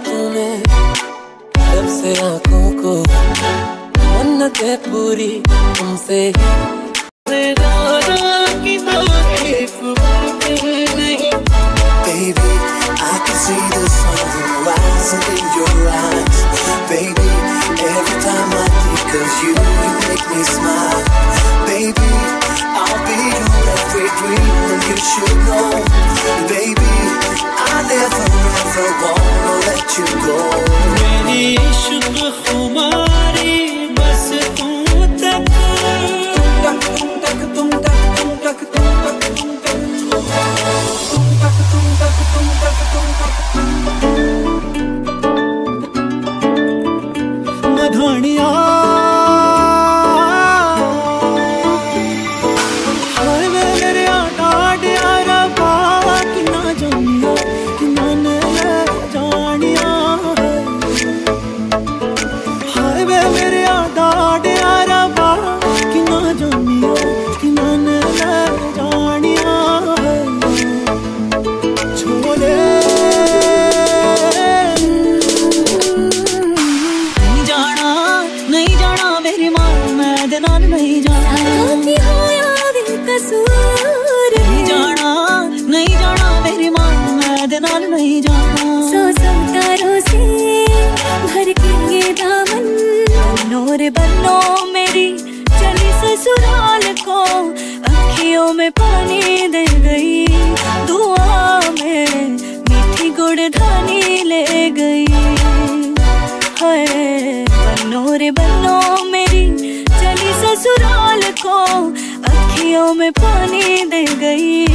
तूने, जब से आंखों को मन्नतें पूरी तुमसे Baby, I can see the sun rising in your eyes. Baby, every time I think of you, you make me smile. Baby, I'll be your every dream, and you should know. Baby, I never ever wanna let you go. मेरी इश्क खुमारी बस तू तक मधानिया हाय मेरे आटाडिया रबा कि ना जानिया कि मन जानिया हाय मेरे आटाडिया रबा कि ना जानिया कि मन जानिया छोड़े नहीं जाना हो याद कसूर नहीं जाना मेरी माँ मैं दे नाल नहीं जाना सौ तारों से भर के ये दामन नूर बनो मेरी चली ससुराल को अखियों में पानी दे गई दुआ में मीठी गुड़ धानी ले गई हाय बनो रे बनो मेरी ससुराल को अखियों में पानी दे गई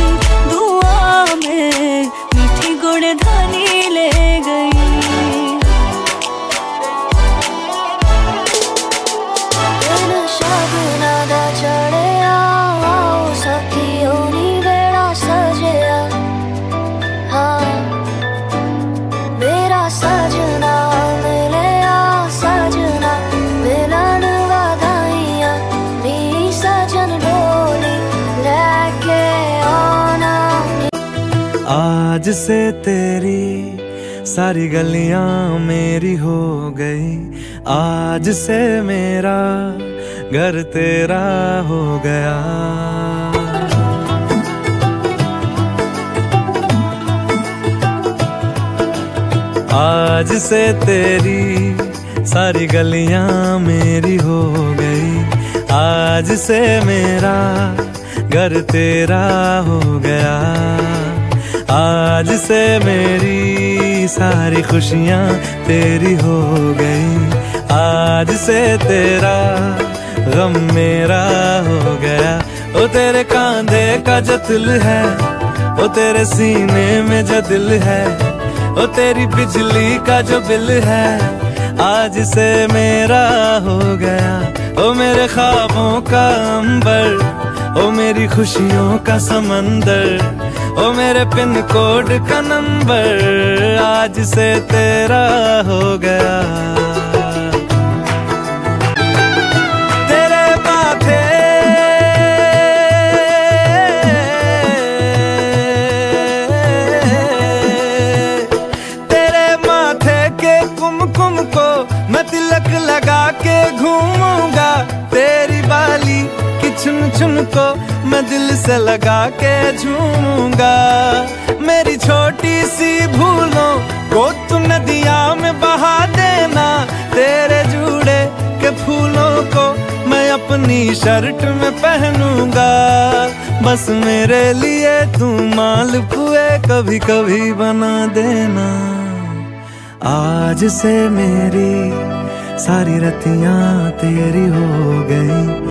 दुआ में मीठी गुड़ धानी ले गई शागुना दा चढ़िया सखियों नी बेड़ा सजया हाँ मेरा सजना मिलया सजना मिलन आज से तेरी सारी गलियां मेरी हो गई आज से मेरा घर तेरा हो गया आज से तेरी सारी गलियां मेरी हो गई आज से मेरा घर तेरा हो गया आज से मेरी सारी खुशियां तेरी हो गई आज से तेरा गम मेरा हो गया ओ तेरे कांधे का जो दिल है ओ तेरे सीने में जो दिल है ओ तेरी बिजली का जो बिल है आज से मेरा हो गया ओ मेरे ख्वाबों का अंबर ओ मेरी खुशियों का समंदर ओ मेरे पिन कोड का नंबर आज से तेरा हो गया तेरे माथे के कुमकुम को मैं तिलक लगा के घूमूंगा तेरी बाली की चुन चुन को मैं दिल से लगा के झूमूंगा मेरी छोटी सी भूलों को तू नदिया में बहा देना तेरे जूड़े के फूलों को मैं अपनी शर्ट में पहनूंगा बस मेरे लिए तू मालपुए कभी कभी बना देना आज से मेरी सारी रतियां तेरी हो गई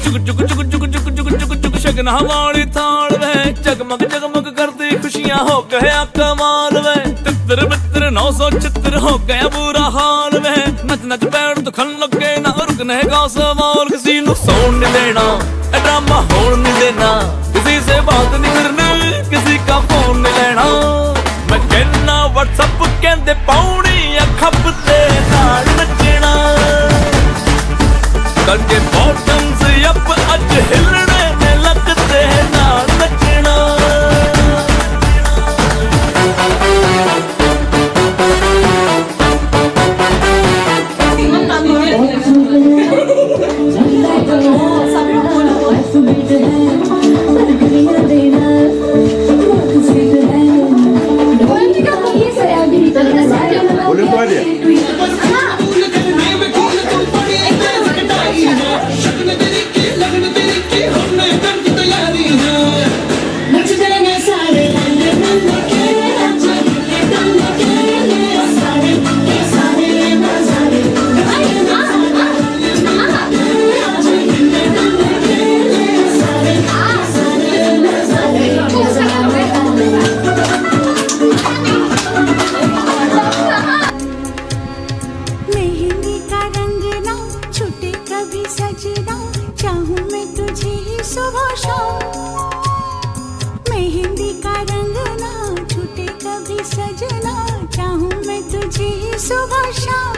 चुक चुक चुक चुक चुक चुक चुक चुक शगन हमारी थाल में जगमग जगमग करती खुशियां हो गया कमाल में तितर बितर 976 हो गया बुरा हाल में नच नच पैर तो खन लगे ना रुकने का सवाल किसी नु सोन नहीं देना ड्रामा होन नहीं देना किसी से बात नहीं करनी किसी का फोन नहीं लेना मैं कहना व्हाट्सएप कहते पौड़ी खप ते नाल नचना करके बॉटम्स अप अज हिलने ने लगते नाल नचना मेहंदी का रंग ना छूटे कभी सजना चाहूं मैं तुझे सुबह शाम